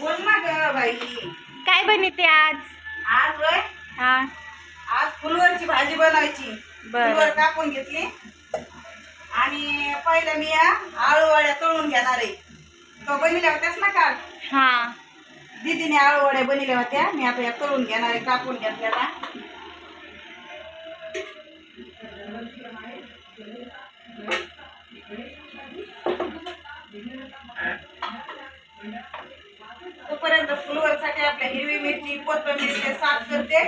बोल ना ग बाई. काय बनते आज? आज वय हा आज फुलवरची भाजी बनायची. फुलवर कापून घेतली आणि पहिलं मी या आळूवड्या तळून घेणार आहे. तो बनवल्या होत्यास ना काल. हा दीदीने आळूवड्या बनवल्या होत्या. मी आता या तळून घेणार आहे, कापून घेतलेला. तोपर्यंत फुलवरसाठी आपल्या हिरवी मिरची कोथिंबीर ते साफ करते.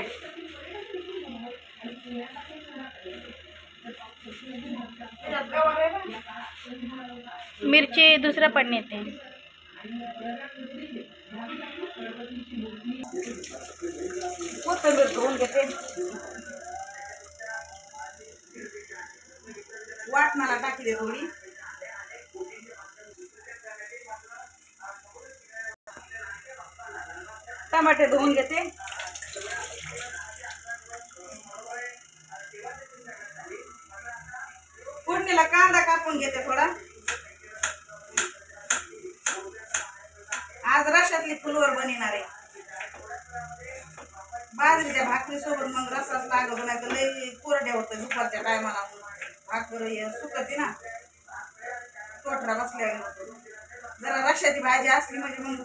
मिरची दुसरं पण येते. कोथिंबीर धुवून घेते. वाटणाला टाकली थोडी. टमाटे धुवून घेते. फोडणीला कांदा कापून घेते थोडा. आज रशातली फुलवर बनवणार आहे. बाजरीच्या भाकरी सोबत मग रसाच लागत नाही तर लई कोरड्या होतं दुपारच्या टायमाला. भाकर सुकते ना, तोटरा बसल्या. जरा रशाची भाजी असली म्हणजे मग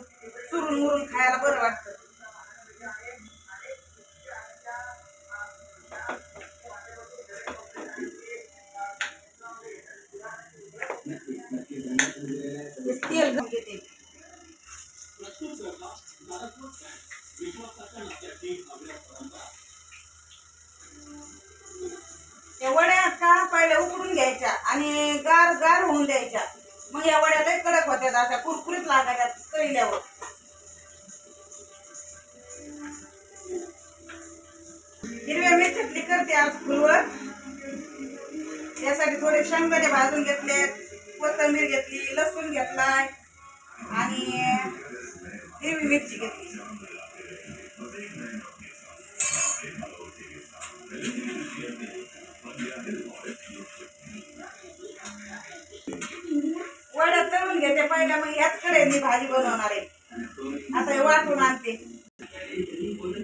चुरून मुरून खायला बरं वाटतं. तेल घेऊन घेते. या वड्या का पहिले उकडून घ्यायच्या आणि गार गार होऊन द्यायच्या. मग या वड्या लई कडक होत्यात, अशा कुरकुरीत लागायच्या तळल्यावर. हिरव्या मिरच्यातली करते आज फुलवर. यासाठी थोडे शेंगदाणे भाजून घेतले, कोथिंबीर घेतली, लसूण घेतलाय आणि हिरवी मिरची घेतली. वड्या तळून घेते पहिल्या, मग ह्याच कडे मी भाजी बनवणार आहे. आता हे वाटून आणते.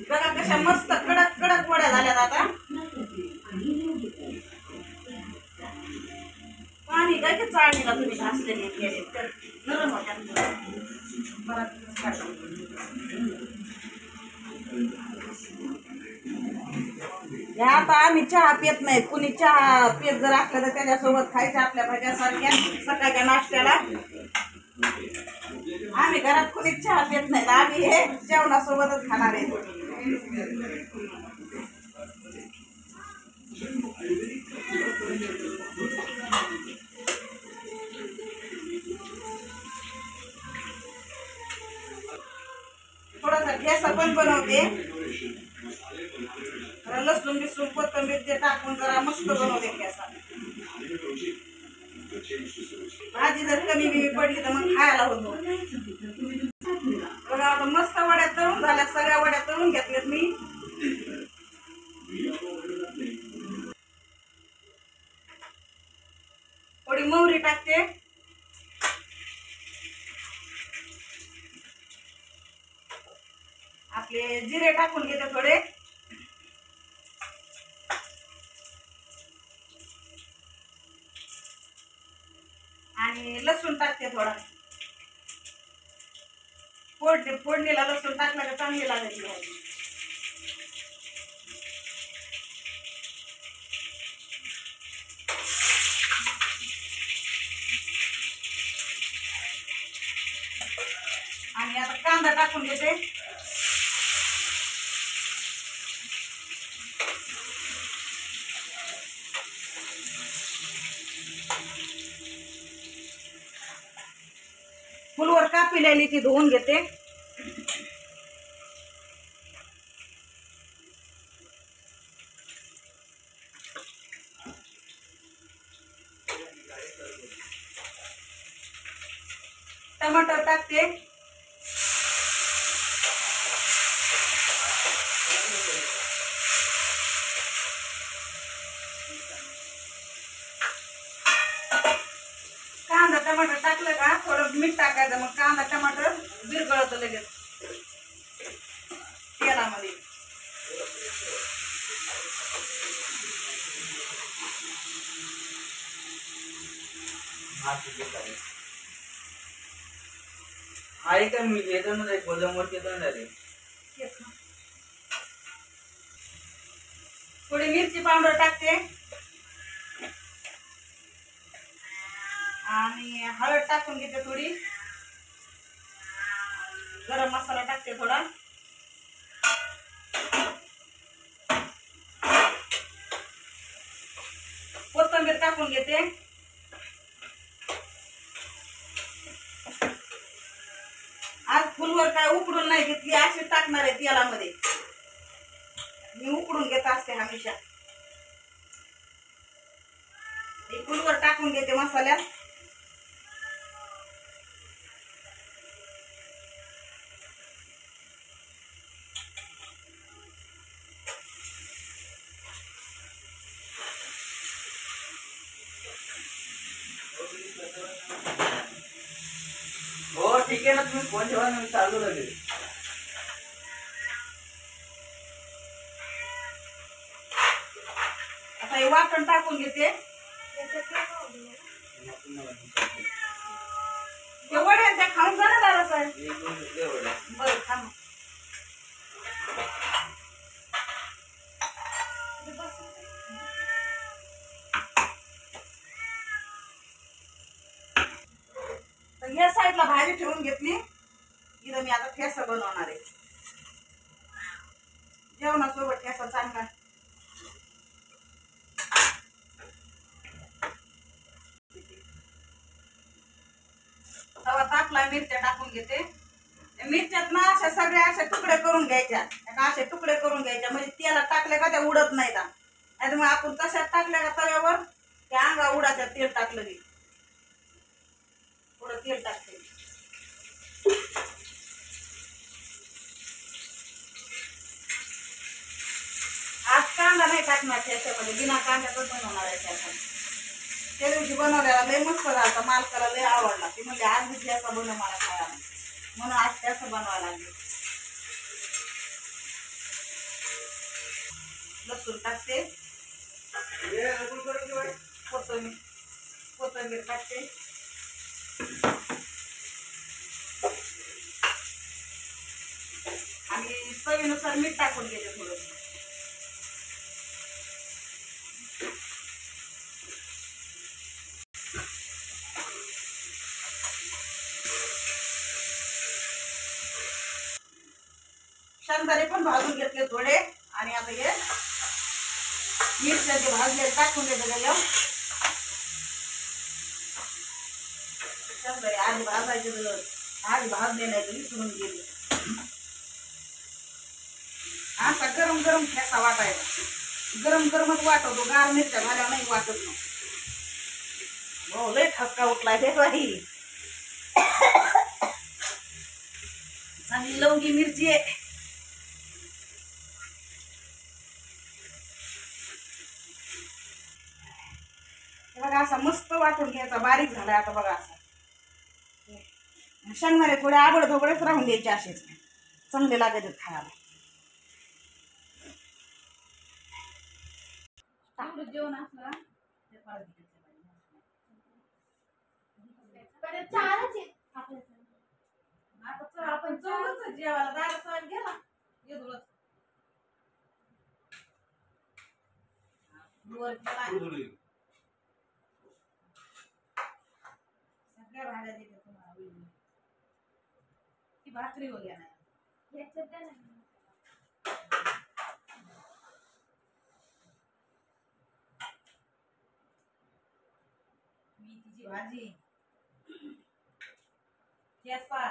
बघा कशा मस्त कडक कडक वड्या झाल्यात. आता पाणी काय चाळणीला तुम्ही घासलेले केले तर नरम होत्या. आता आम्ही चहा पित नाहीत. कुणी चहा पित जर असलं तर त्याच्यासोबत खायचं आपल्या भाज्यासारख्या सकाळच्या नाश्त्याला. आम्ही घरात कुणी चहा पित नाहीत. आम्ही हे जेवणासोबतच खाणार आहे. थोडासा ठेसा पण बनवते. लसूण बिसून कोथिंबीर ते टाकून जरा मस्त बनवते ठेसा. भाजी जर कमी बिमी पडली तर मग खायला होतो. बघा आता मस्त वड्या तळून झाल्या. सगळ्या वड्या तळून घेतल्यात मी. थोडी मोहरी टाकते. आपले जिरे टाकून घेते थोडे. आणि लसूण टाकते थोडा. फोडणीला लसूण टाकला का चांगली लागते भाजी. आणि आता कांदा टाकून घेते. फुलवर कापिलेली ती धुवून घेते. टमाटर टाकते. कांदा टमाटर टाकलं का थोडं मीठ टाकायचं, मग कांदा टमाटर विरघळतं लगेच. आहे का मी येतो ना ते गोदामवर येतो ना रे. येत ना. थोडी मिरची पावडर टाकते आणि हळद टाकून घेते थोडी. गरम मसाला टाकते थोडा. कोथिंबीर टाकून घेते. आज फुलवर काय उकडून नाही घेतली, अशी टाकणार आहे तेलामध्ये. मी उकडून घेत असते हमेशा. हे फुलवर टाकून घेते मसाल्यात. हो ठीक आहे ना, तुम्ही फोन ठेवा ना, मी चालू लगेच. आता हे वाटण टाकून घेते. ते वड्या त्या खाऊन जाणार दादा साहेब. एक दोन मिनिटं एवढं. बरं थांब. तर या साईडला भाजी ठेवून घेतली. इथं मी आता ठेसा बनवणार आहे. जेवणासोबत ठेसा चांगला. तवा तापला, मिरच्या टाकून घेते. मिरच्यात ना अशा सगळ्या अशा तुकडे करून घ्यायच्या. असे तुकडे करून घ्यायच्या म्हणजे तेलात टाकल्या का त्या उडत नाही का. नाही तर मग आपण तशात टाकल्या का तव्यावर त्या अंगा उडाच्या. तेल टाकलं की थोडं तेल टाकते. आज कांदा नाही टाकणार त्याच्यामध्ये, बिना कांद्याच बनवणार आहे त्याचा. त्या दिवशी बनवलेला लय मस्त झाला, मालकाला लय आवडला. ती म्हणजे आज मी त्याचा बनव मला खायला, म्हणून आज त्याचं बनवायला लागले. लसूण टाकते. कोथिंबीर टाकते. आणि चवीनुसार मीठ टाकून घेते थोडं. शेंगदाणे पण भाजून घेतले थोडे. आणि आता हे मिरच्या जे भाजले टाकून देते त्याच्यावर. शेंगदाणे आधी भाजायचे, आधी भाजले नाही तर विसरून गेले. असा गरम गरम ठेसा वाटायचा. गरम गरमच वाटवतो, गार मिरच्या भाज्या नाही वाटत ना. हो लय ठसका उठलाय ते बाई. चांगली लवंगी मिरची आहे. बघा असा मस्त वाटून घ्यायचा, बारीक झालाय आता बघा असा. शेंगदाणे थोडे आबड धोबडेच राहून द्यायचे, असेच चांगले लागत खायला. जेवण असलं आपण चौघच जेवायला. दादा साहेब गेला येदुळच. सगळ्या भाज्या देते तुम्हाला. ती भाकरी वगैरे नाही. मेथीची भाजी, ठेसा,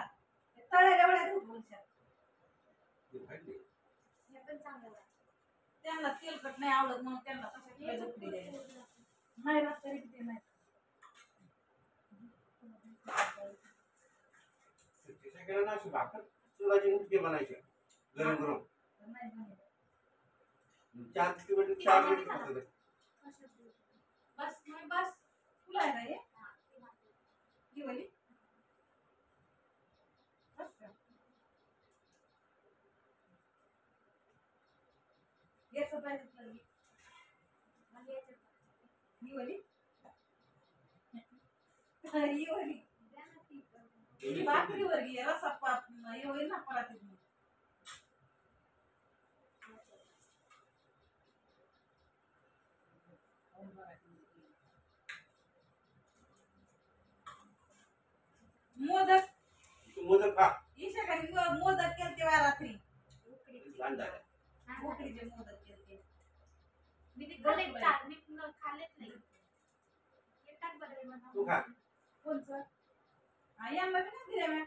तळ्याच्या वड्या देऊ बोलशात. त्यांना तेलकट नाही आवडत म्हणून त्यांना तशा झोपडी द्यायला नाही राहत तरी ते नाही. भाकर चुलाची उठके बनायचे गरम गरम. चार मिनिट बस बस तुला आहे ना ही वाली. बस का याचं पाहिजे ही वाली. ही वाली ती भाकरीवर घे रसा हे होईल ना परातीत. मोदक तू मोदक खा ईशाखाली मोदक केलते वा रात्री. लहान झाल्या. उकडीचे मोदक केलते. मी ते खाल्ले चार, मी खाल्लेच नाही. येतात बरं हे मला. तू खा कोणचं? यांना बी नाही दिल्या म्या.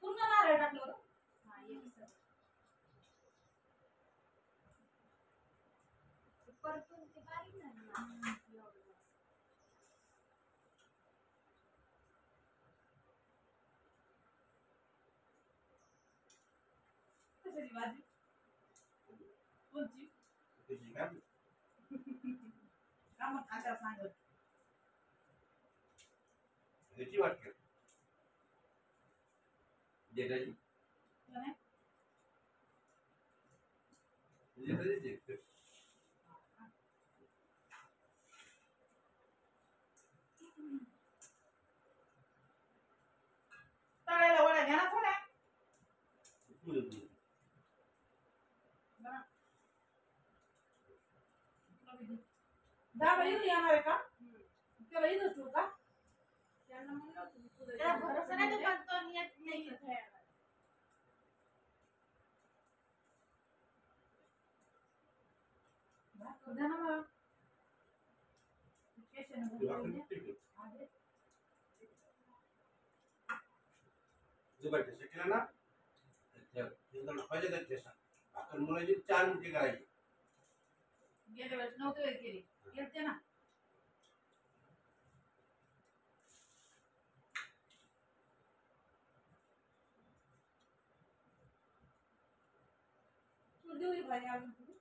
पूर्ण नारळ टाकलं होतं. हा, एक सर. ते परतून ते बारीक झालं ना. एवढं. कशाची भाजी? कोणची? तुझी काय का मग खात्यावर सांगत. ह्याची वाटते देठाची तुला नाही? देठाची तळायला वड्या घ्या ना थोड्या. दाबा इथं येणार आहे का? त्याला इथंच ठेवू का? त्यांना म्हणलं होतं मी तुला त्याला भरोसा नाही, तो म्हणतो आणि येत नाही इथं यायला. भाकर द्या ना मला. स्टेशनवर घेऊन द्या. आले. जुबाटी शिकला ना पाहिजे त्यात भाकर मुलाची 4 मिनिटे करायची. गेल्या वेळेस नव्हते वेळ केली. केलते ना. तू देऊ ही भाजी अजून थोडी.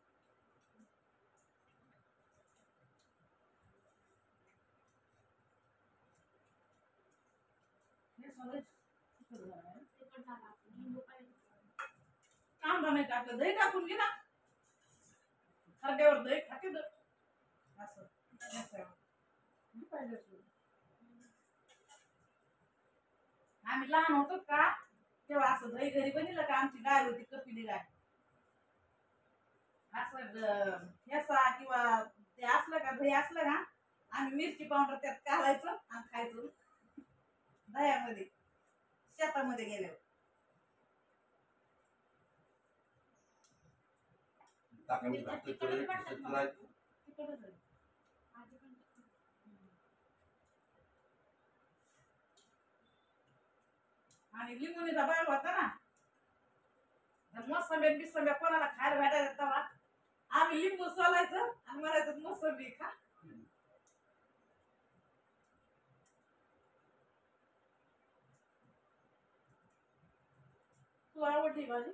हे सगळं चिकट झालं आहे. ते पण झालं आपलं. लिंबू पाहिजे. कांदा नाही टाकलं. दही टाकून घे ना. खरड्यावर दही खाते दही. असं मी पाहिजे असं. आम्ही लहान होतो का तेव्हा असं दही घरी बनलं का आमची गाय होती कपिली गाय. असं ठेसा किंवा ते असलं का दही असलं का आम्ही मिरची पावडर त्यात घालायचं आणि खायचं दह्यामध्ये शेतामध्ये गेल्यावर. टाकावी भाकर थोडी चुरायची. तिकडच आहे. माझं पण आणि लिंबुनीचा बाळ होता ना. मोसंबी बिसंब्या कोणाला खायला भेटायचं तेव्हा आम्ही लिंबू सोलायचं आणि म्हणायचं मोसंबी खा. तू आवडली भाजी?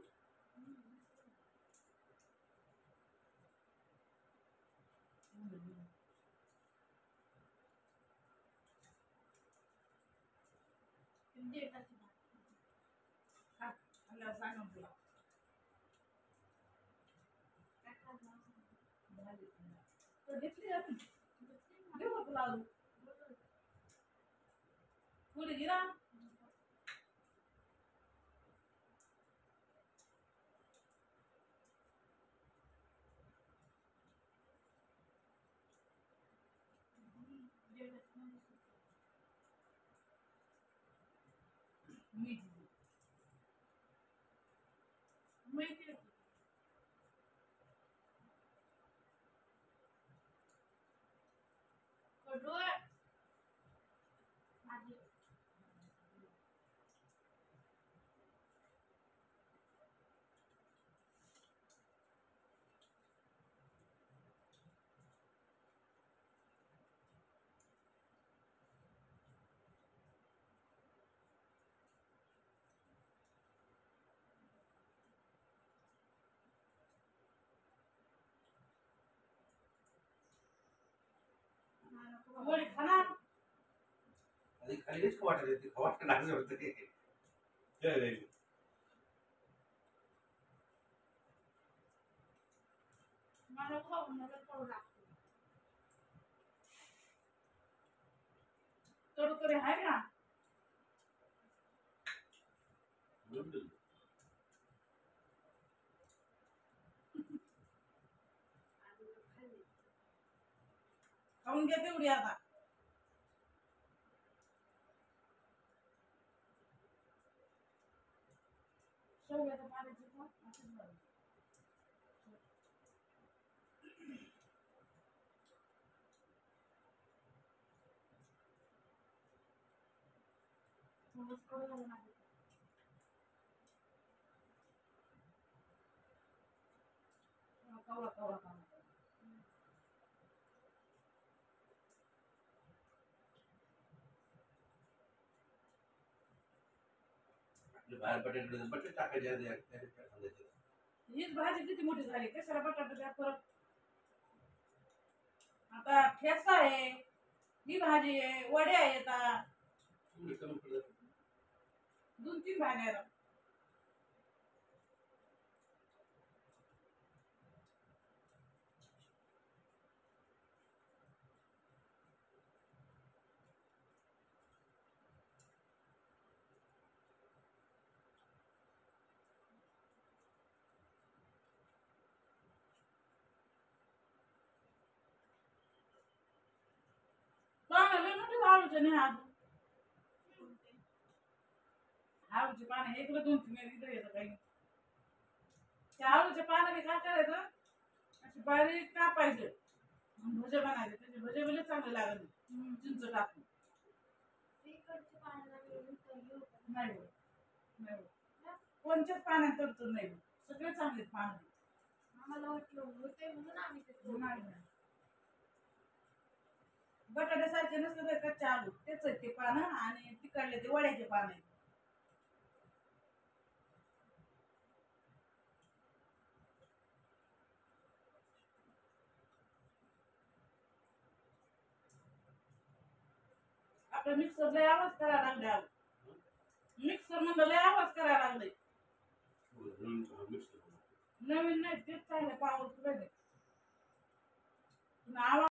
देठाची भाकर. खा. आल्यावर सांगून तुला. काय खाल्लं? भाजी. तर घेतली का तू? घेऊ का तुला अजून? थोडी घे ना. मीठ घे. माहिती आहे. कडू आहे. भाजी. वडी खाणार. आधी खालीच वाटत येते वाटत नाही होते. मला खाऊ नका खाऊ लागतो. कुरकुरे आहे का? खाऊन घ्या तेवढी आता. शेवग्याच्या पाण्याची खा. असंच बरं. थोडंच कडू झालं माझं. कवळा कवळा पाणी. बाहेर बटाटे बटाटे टाकायचे आधी, त्याच्यात काय सांगायचं. हीच भाजी किती मोठी झाली, कशाला बटाटा द्या परत. आता ठेचा आहे, ही भाजी आहे, वड्या आहेत, कमी पडलं. 2-3 भाज्या आहेत. पानं मोठी आळूचे नाही आज. आळूचे पानं इकडे 2-3 इथं येतं काही. त्या आळूच्या पानाने काय करायचं, अशी बारीक कापायचं, भजे बनायचे. त्याचे भजे भले चांगले लागले चिंच टाकून. इकडच्या पाण्याला हे होतं. नाही होत, नाही होत. कोणत्याच पाण्यात तडतड नाही होत. सगळे चांगले पानं. आम्हाला वाटलं होते म्हणून आम्ही ते नाही, नाही. बटाट्यासारखे नसलं तर कच्चे आलू तेच आहेत ते पानं, आणि तिकडले ते वड्याचे पानं आहेत. आपल्या मिक्सर लय आवाज करायला लागले. मिक्सर म्हणलं लय आवाज करायला लागले. नवीन नाही तेच चांगलं पॉवरफुल आहे. आवाज